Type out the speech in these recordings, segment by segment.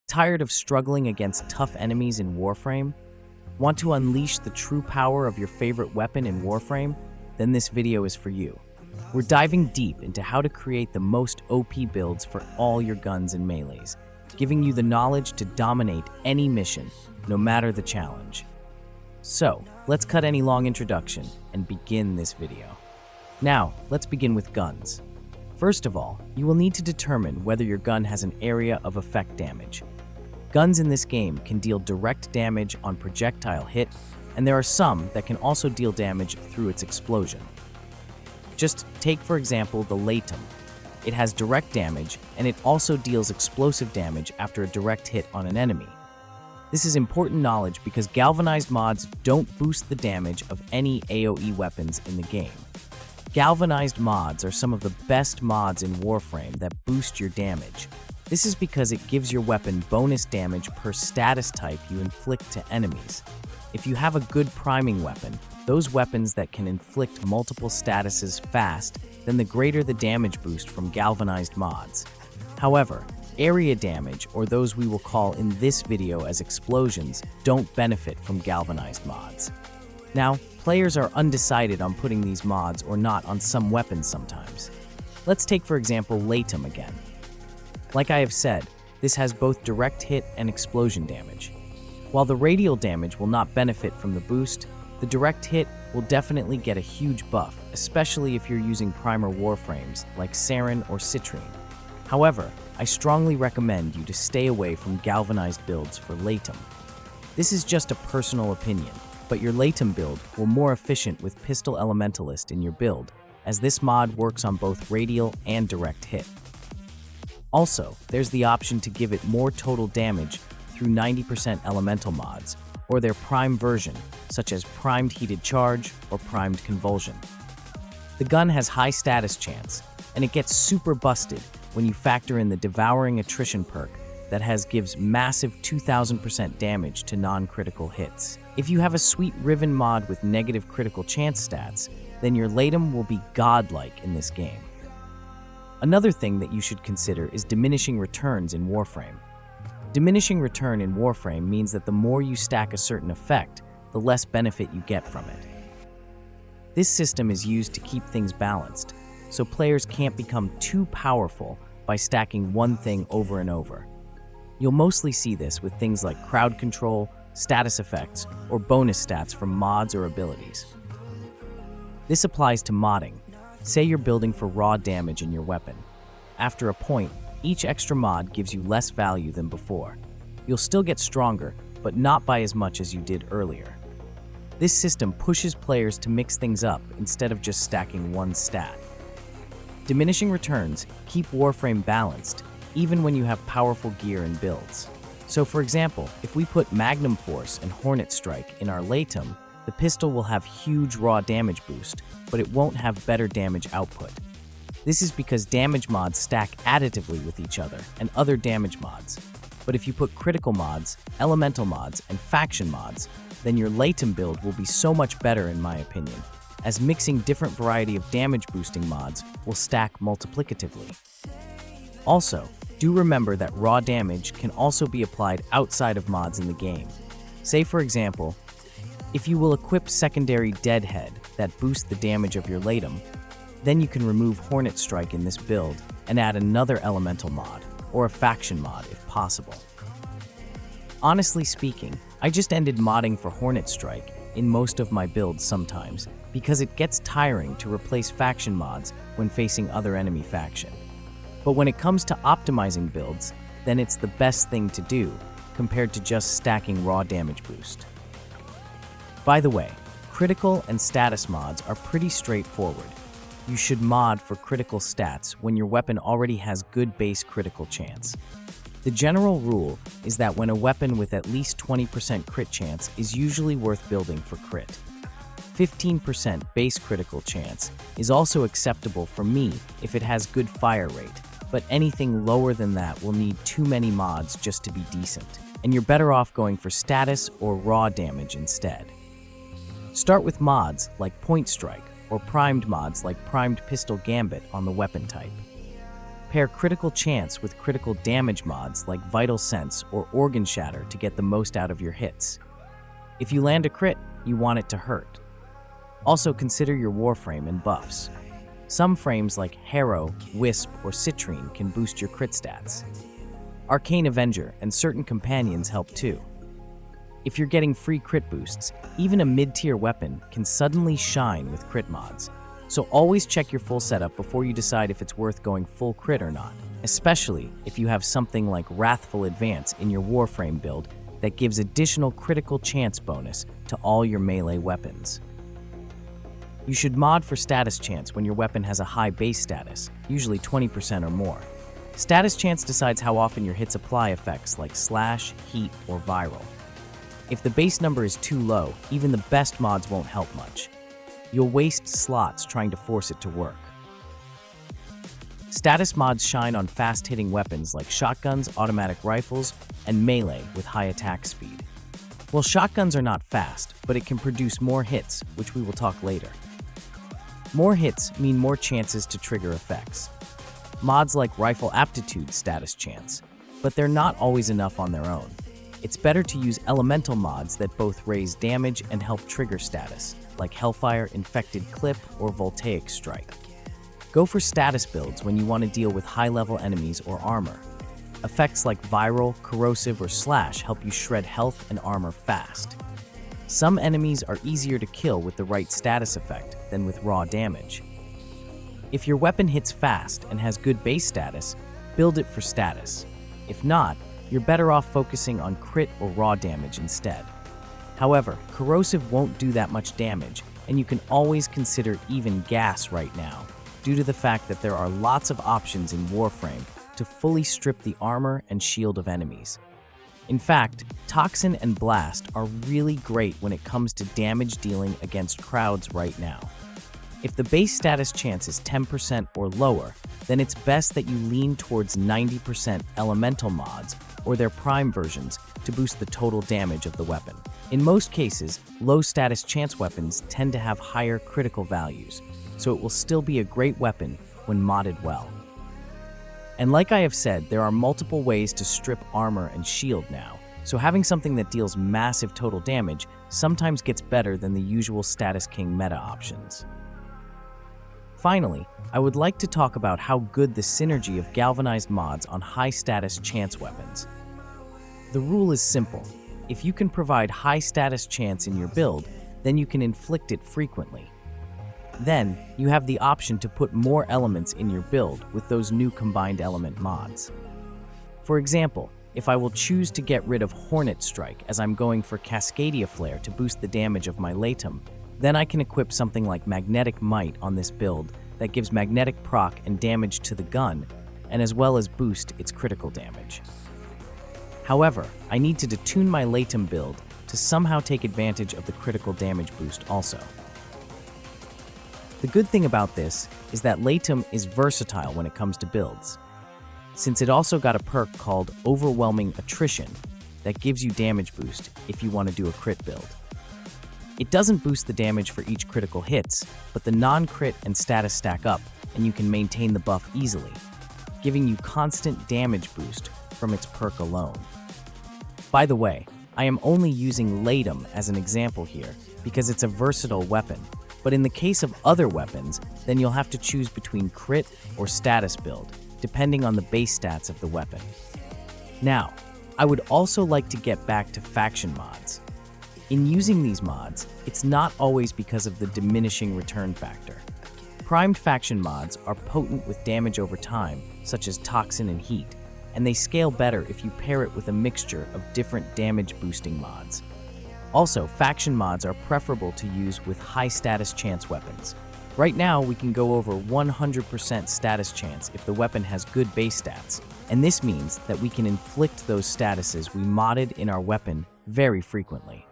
Tired of struggling against tough enemies in Warframe? Want to unleash the true power of your favorite weapon in Warframe? Then this video is for you. We're diving deep into how to create the most OP builds for all your guns and melees, giving you the knowledge to dominate any mission, no matter the challenge. So, let's cut any long introduction and begin this video. Now, let's begin with guns. First of all, you will need to determine whether your gun has an area of effect damage. Guns in this game can deal direct damage on projectile hit, and there are some that can also deal damage through its explosion. Just take, for example, the Latum. It has direct damage, and it also deals explosive damage after a direct hit on an enemy. This is important knowledge because galvanized mods don't boost the damage of any AoE weapons in the game. Galvanized mods are some of the best mods in Warframe that boost your damage. This is because it gives your weapon bonus damage per status type you inflict to enemies. If you have a good priming weapon, those weapons that can inflict multiple statuses fast, then the greater the damage boost from galvanized mods. However, area damage, or those we will call in this video as explosions, don't benefit from galvanized mods. Now, players are undecided on putting these mods or not on some weapons sometimes. Let's take for example Latum again. Like I have said, this has both direct hit and explosion damage. While the radial damage will not benefit from the boost, the direct hit will definitely get a huge buff, especially if you're using primer warframes like Sarin or Citrine. However, I strongly recommend you to stay away from galvanized builds for Latum. This is just a personal opinion, but your Latum build will more efficient with Pistol Elementalist in your build, as this mod works on both radial and direct hit. Also, there's the option to give it more total damage through 90% elemental mods, or their prime version, such as primed heated charge or primed convulsion. The gun has high status chance, and it gets super busted when you factor in the devouring attrition perk that gives massive 2000% damage to non-critical hits. If you have a sweet Riven mod with negative critical chance stats, then your Latum will be godlike in this game. Another thing that you should consider is diminishing returns in Warframe. Diminishing return in Warframe means that the more you stack a certain effect, the less benefit you get from it. This system is used to keep things balanced, so players can't become too powerful by stacking one thing over and over. You'll mostly see this with things like crowd control, status effects, or bonus stats from mods or abilities. This applies to modding. Say you're building for raw damage in your weapon. After a point, each extra mod gives you less value than before. You'll still get stronger, but not by as much as you did earlier. This system pushes players to mix things up instead of just stacking one stat. Diminishing returns keep Warframe balanced, even when you have powerful gear and builds. So for example, if we put Magnum Force and Hornet Strike in our Latum, the pistol will have huge raw damage boost, but it won't have better damage output. This is because damage mods stack additively with each other and other damage mods. But if you put critical mods, elemental mods, and faction mods, then your Latum build will be so much better in my opinion, as mixing different variety of damage boosting mods will stack multiplicatively. Also, do remember that raw damage can also be applied outside of mods in the game. Say for example, if you will equip secondary Deadhead that boosts the damage of your Latum, then you can remove Hornet Strike in this build and add another elemental mod, or a faction mod if possible. Honestly speaking, I just ended modding for Hornet Strike in most of my builds sometimes, because it gets tiring to replace faction mods when facing other enemy faction. But when it comes to optimizing builds, then it's the best thing to do, compared to just stacking raw damage boost. By the way, critical and status mods are pretty straightforward. You should mod for critical stats when your weapon already has good base critical chance. The general rule is that when a weapon with at least 20% crit chance is usually worth building for crit. 15% base critical chance is also acceptable for me if it has good fire rate, but anything lower than that will need too many mods just to be decent, and you're better off going for status or raw damage instead. Start with mods like Point Strike, or primed mods like Primed Pistol Gambit on the weapon type. Pair critical chance with critical damage mods like Vital Sense or Organ Shatter to get the most out of your hits. If you land a crit, you want it to hurt. Also consider your Warframe and buffs. Some frames like Harrow, Wisp, or Citrine can boost your crit stats. Arcane Avenger and certain companions help too. If you're getting free crit boosts, even a mid-tier weapon can suddenly shine with crit mods. So always check your full setup before you decide if it's worth going full crit or not, especially if you have something like Wrathful Advance in your Warframe build that gives additional critical chance bonus to all your melee weapons. You should mod for status chance when your weapon has a high base status, usually 20% or more. Status chance decides how often your hits apply effects like slash, heat, or viral. If the base number is too low, even the best mods won't help much. You'll waste slots trying to force it to work. Status mods shine on fast-hitting weapons like shotguns, automatic rifles, and melee with high attack speed. Well, shotguns are not fast, but it can produce more hits, which we will talk later. More hits mean more chances to trigger effects. Mods like Rifle Aptitude status chance, but they're not always enough on their own. It's better to use elemental mods that both raise damage and help trigger status, like Hellfire, Infected Clip, or Voltaic Strike. Go for status builds when you want to deal with high-level enemies or armor. Effects like Viral, Corrosive, or Slash help you shred health and armor fast. Some enemies are easier to kill with the right status effect than with raw damage. If your weapon hits fast and has good base status, build it for status. If not, you're better off focusing on crit or raw damage instead. However, Corrosive won't do that much damage, and you can always consider even Gas right now, due to the fact that there are lots of options in Warframe to fully strip the armor and shield of enemies. In fact, Toxin and Blast are really great when it comes to damage dealing against crowds right now. If the base status chance is 10% or lower, then it's best that you lean towards 90% elemental mods or their prime versions to boost the total damage of the weapon. In most cases, low status chance weapons tend to have higher critical values, so it will still be a great weapon when modded well. And like I have said, there are multiple ways to strip armor and shield now, so having something that deals massive total damage sometimes gets better than the usual Status King meta options. Finally, I would like to talk about how good the synergy of galvanized mods on high-status chance weapons. The rule is simple. If you can provide high-status chance in your build, then you can inflict it frequently. Then, you have the option to put more elements in your build with those new combined element mods. For example, if I will choose to get rid of Hornet Strike as I'm going for Cascadia Flare to boost the damage of my Latum, then I can equip something like Magnetic Might on this build that gives magnetic proc and damage to the gun, and as well as boost its critical damage. However, I need to detune my Latum build to somehow take advantage of the critical damage boost also. The good thing about this is that Latum is versatile when it comes to builds, since it also got a perk called Overwhelming Attrition that gives you damage boost if you want to do a crit build. It doesn't boost the damage for each critical hits, but the non-crit and status stack up and you can maintain the buff easily, giving you constant damage boost from its perk alone. By the way, I am only using Latum as an example here because it's a versatile weapon, but in the case of other weapons, then you'll have to choose between crit or status build, depending on the base stats of the weapon. Now, I would also like to get back to faction mods. In using these mods, it's not always because of the diminishing return factor. Primed faction mods are potent with damage over time, such as Toxin and Heat, and they scale better if you pair it with a mixture of different damage boosting mods. Also, faction mods are preferable to use with high status chance weapons. Right now, we can go over 100% status chance if the weapon has good base stats, and this means that we can inflict those statuses we modded in our weapon very frequently.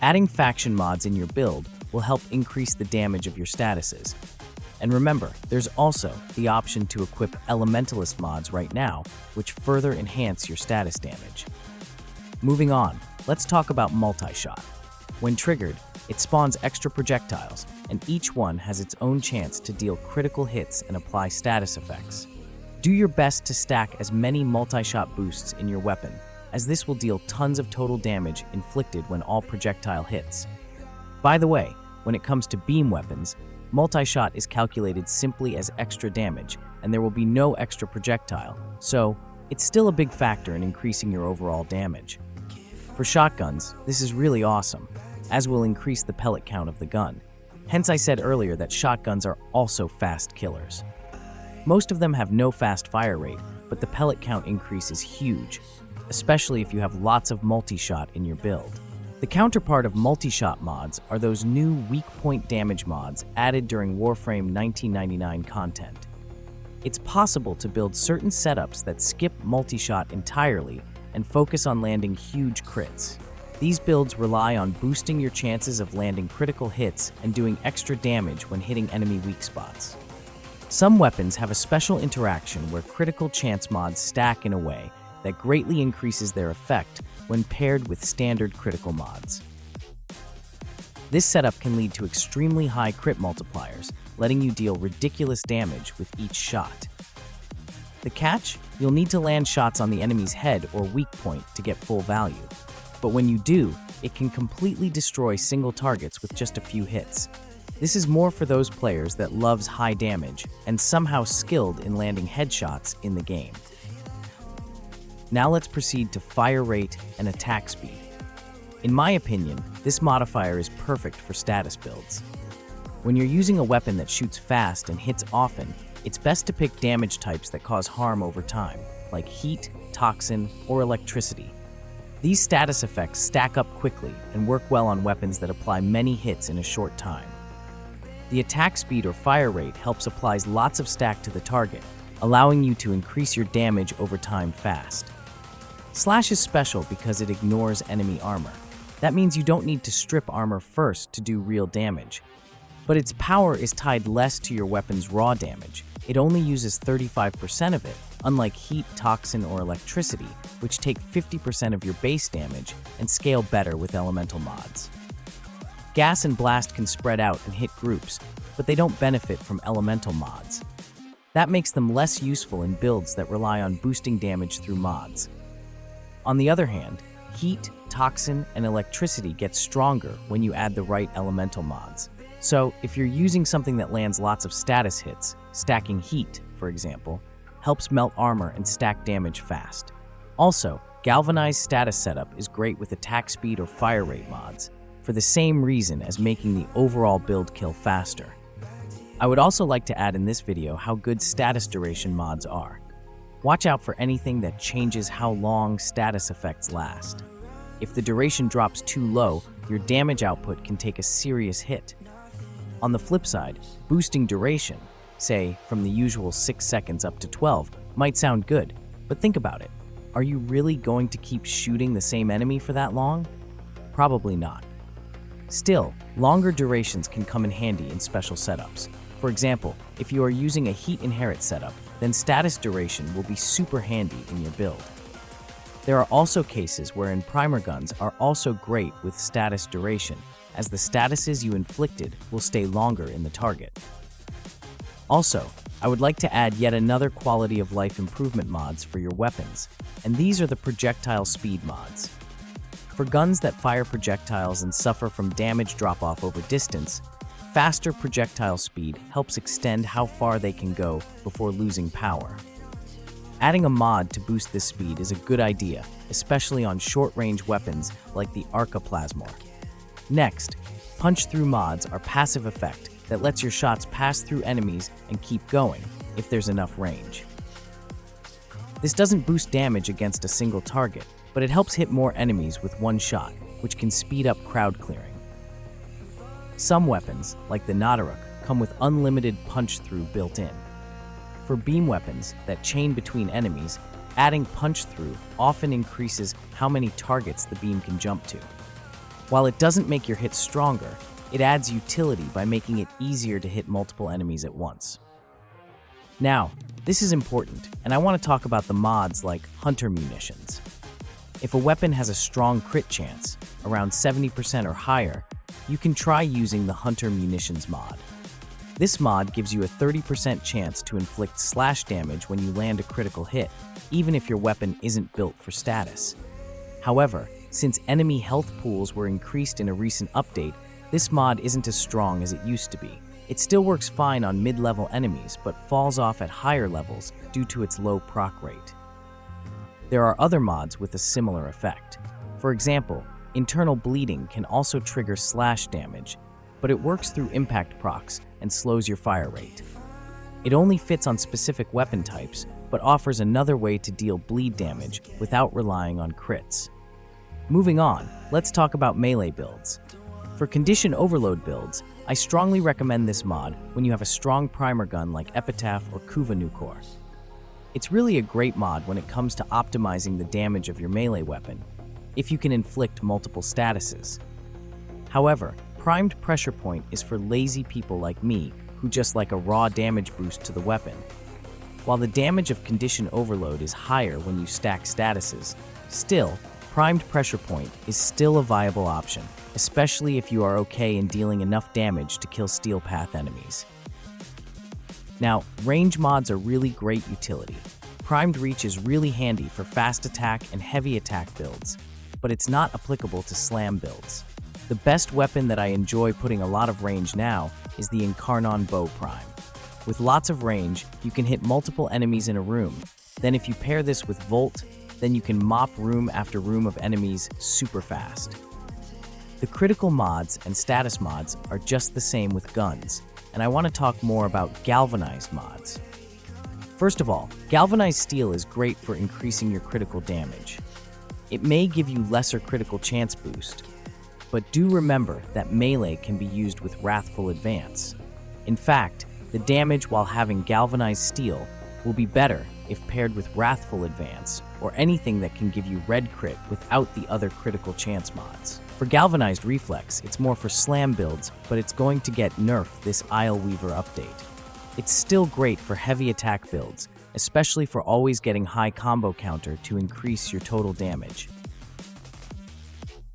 Adding faction mods in your build will help increase the damage of your statuses. And remember, there's also the option to equip Elementalist mods right now, which further enhance your status damage. Moving on, let's talk about Multi-Shot. When triggered, it spawns extra projectiles, and each one has its own chance to deal critical hits and apply status effects. Do your best to stack as many multi-shot boosts in your weapon, as this will deal tons of total damage inflicted when all projectile hits. By the way, when it comes to beam weapons, multi-shot is calculated simply as extra damage, and there will be no extra projectile, so it's still a big factor in increasing your overall damage. For shotguns, this is really awesome, as will increase the pellet count of the gun. Hence I said earlier that shotguns are also fast killers. Most of them have no fast fire rate, but the pellet count increase is huge, especially if you have lots of multi-shot in your build. The counterpart of multi-shot mods are those new weak point damage mods added during Warframe 1999 content. It's possible to build certain setups that skip multi-shot entirely and focus on landing huge crits. These builds rely on boosting your chances of landing critical hits and doing extra damage when hitting enemy weak spots. Some weapons have a special interaction where critical chance mods stack in a way that greatly increases their effect when paired with standard critical mods. This setup can lead to extremely high crit multipliers, letting you deal ridiculous damage with each shot. The catch? You'll need to land shots on the enemy's head or weak point to get full value. But when you do, it can completely destroy single targets with just a few hits. This is more for those players that loves high damage and somehow skilled in landing headshots in the game. Now let's proceed to fire rate and attack speed. In my opinion, this modifier is perfect for status builds. When you're using a weapon that shoots fast and hits often, it's best to pick damage types that cause harm over time, like heat, toxin, or electricity. These status effects stack up quickly and work well on weapons that apply many hits in a short time. The attack speed or fire rate helps apply lots of stack to the target, allowing you to increase your damage over time fast. Slash is special because it ignores enemy armor. That means you don't need to strip armor first to do real damage. But its power is tied less to your weapon's raw damage. It only uses 35% of it, unlike heat, toxin, or electricity, which take 50% of your base damage and scale better with elemental mods. Gas and blast can spread out and hit groups, but they don't benefit from elemental mods. That makes them less useful in builds that rely on boosting damage through mods. On the other hand, heat, toxin, and electricity get stronger when you add the right elemental mods. So, if you're using something that lands lots of status hits, stacking heat, for example, helps melt armor and stack damage fast. Also, galvanized status setup is great with attack speed or fire rate mods, for the same reason as making the overall build kill faster. I would also like to add in this video how good status duration mods are. Watch out for anything that changes how long status effects last. If the duration drops too low, your damage output can take a serious hit. On the flip side, boosting duration, say from the usual 6 seconds up to 12, might sound good, but think about it. Are you really going to keep shooting the same enemy for that long? Probably not. Still, longer durations can come in handy in special setups. For example, if you are using a heat inherit setup, then status duration will be super handy in your build. There are also cases wherein primer guns are also great with status duration, as the statuses you inflicted will stay longer in the target. Also, I would like to add yet another quality of life improvement mods for your weapons, and these are the projectile speed mods. For guns that fire projectiles and suffer from damage drop-off over distance, faster projectile speed helps extend how far they can go before losing power. Adding a mod to boost this speed is a good idea, especially on short-range weapons like the Arcaplasmor. Next, punch-through mods are passive effect that lets your shots pass through enemies and keep going if there's enough range. This doesn't boost damage against a single target, but it helps hit more enemies with one shot, which can speed up crowd clearing. Some weapons, like the Nadaruk, come with unlimited punch-through built in. For beam weapons that chain between enemies, adding punch-through often increases how many targets the beam can jump to. While it doesn't make your hits stronger, it adds utility by making it easier to hit multiple enemies at once. Now, this is important, and I want to talk about the mods like Hunter Munitions. If a weapon has a strong crit chance, around 70% or higher, you can try using the Hunter Munitions mod. This mod gives you a 30% chance to inflict slash damage when you land a critical hit, even if your weapon isn't built for status. However, since enemy health pools were increased in a recent update, this mod isn't as strong as it used to be. It still works fine on mid-level enemies, but falls off at higher levels due to its low proc rate. There are other mods with a similar effect. For example, internal bleeding can also trigger slash damage, but it works through impact procs and slows your fire rate. It only fits on specific weapon types, but offers another way to deal bleed damage without relying on crits. Moving on, let's talk about melee builds. For condition overload builds, I strongly recommend this mod when you have a strong primer gun like Epitaph or Kuva Nukor. It's really a great mod when it comes to optimizing the damage of your melee weapon, if you can inflict multiple statuses. However, primed pressure point is for lazy people like me who just like a raw damage boost to the weapon. While the damage of condition overload is higher when you stack statuses, still, primed pressure point is still a viable option, especially if you are okay in dealing enough damage to kill steel path enemies. Now, range mods are really great utility. Primed reach is really handy for fast attack and heavy attack builds, but it's not applicable to slam builds. The best weapon that I enjoy putting a lot of range now is the Incarnon Bow Prime. With lots of range, you can hit multiple enemies in a room. Then if you pair this with Volt, then you can mop room after room of enemies super fast. The critical mods and status mods are just the same with guns, and I want to talk more about galvanized mods. First of all, galvanized steel is great for increasing your critical damage. It may give you lesser critical chance boost, but do remember that melee can be used with Wrathful Advance. In fact, the damage while having galvanized steel will be better if paired with Wrathful Advance or anything that can give you red crit without the other critical chance mods. For galvanized reflex, it's more for slam builds, but it's going to get nerfed this isleweaver update. It's still great for heavy attack builds, especially for always getting high combo counter to increase your total damage.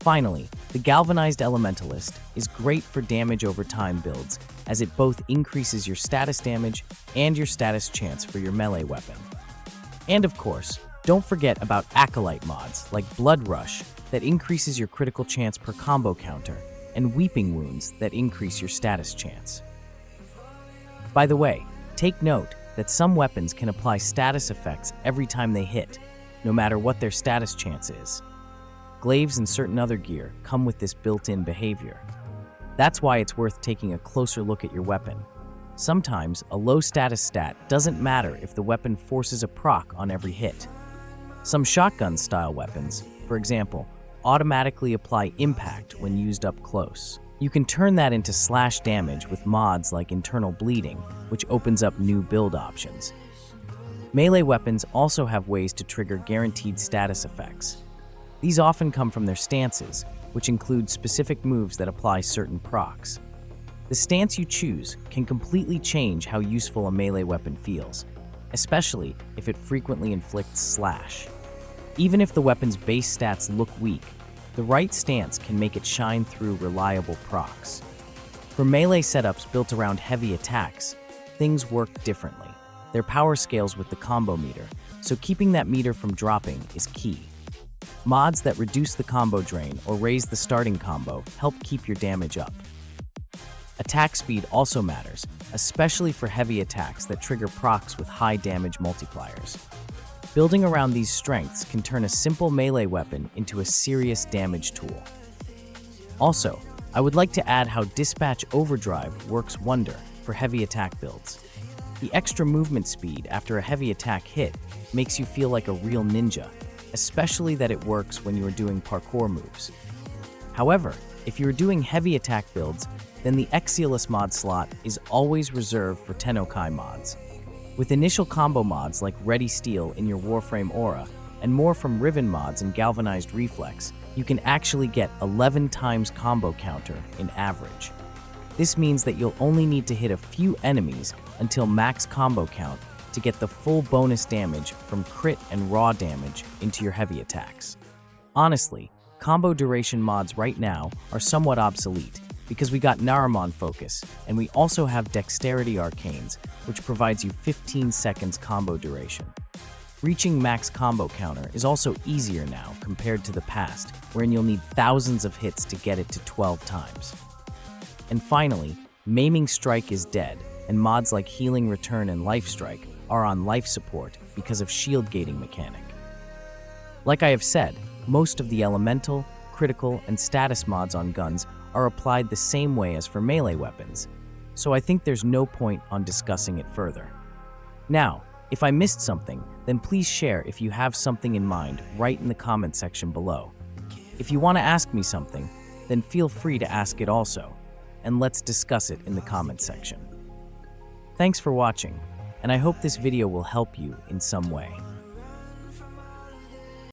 Finally, the galvanized elementalist is great for damage over time builds, as it both increases your status damage and your status chance for your melee weapon. And of course, don't forget about acolyte mods like Blood Rush that increases your critical chance per combo counter, and Weeping Wounds that increase your status chance. By the way, take note that some weapons can apply status effects every time they hit, no matter what their status chance is. Glaives and certain other gear come with this built-in behavior. That's why it's worth taking a closer look at your weapon. Sometimes a low status stat doesn't matter if the weapon forces a proc on every hit. Some shotgun-style weapons, for example, automatically apply impact when used up close. You can turn that into slash damage with mods like Internal Bleeding, which opens up new build options. Melee weapons also have ways to trigger guaranteed status effects. These often come from their stances, which include specific moves that apply certain procs. The stance you choose can completely change how useful a melee weapon feels, especially if it frequently inflicts slash. Even if the weapon's base stats look weak, the right stance can make it shine through reliable procs. For melee setups built around heavy attacks, things work differently. Their power scales with the combo meter, so keeping that meter from dropping is key. Mods that reduce the combo drain or raise the starting combo help keep your damage up. Attack speed also matters, especially for heavy attacks that trigger procs with high damage multipliers. Building around these strengths can turn a simple melee weapon into a serious damage tool. Also, I would like to add how Dispatch Overdrive works wonder for heavy attack builds. The extra movement speed after a heavy attack hit makes you feel like a real ninja, especially that it works when you are doing parkour moves. However, if you are doing heavy attack builds, then the Exiolus mod slot is always reserved for Tennokai mods. With initial combo mods like Ready Steel in your Warframe aura, and more from Riven mods and Galvanized Reflex, you can actually get 11 times combo counter in average. This means that you'll only need to hit a few enemies until max combo count to get the full bonus damage from crit and raw damage into your heavy attacks. Honestly, combo duration mods right now are somewhat obsolete, because we got Naramon Focus, and we also have Dexterity Arcanes, which provides you 15 seconds combo duration. Reaching max combo counter is also easier now compared to the past, wherein you'll need thousands of hits to get it to 12 times. And finally, Maiming Strike is dead, and mods like Healing Return and Life Strike are on life support because of shield gating mechanic. Like I have said, most of the elemental, critical, and status mods on guns are applied the same way as for melee weapons, so I think there's no point on discussing it further. Now, if I missed something, then please share if you have something in mind right in the comment section below. If you want to ask me something, then feel free to ask it also, and let's discuss it in the comment section. Thanks for watching, and I hope this video will help you in some way.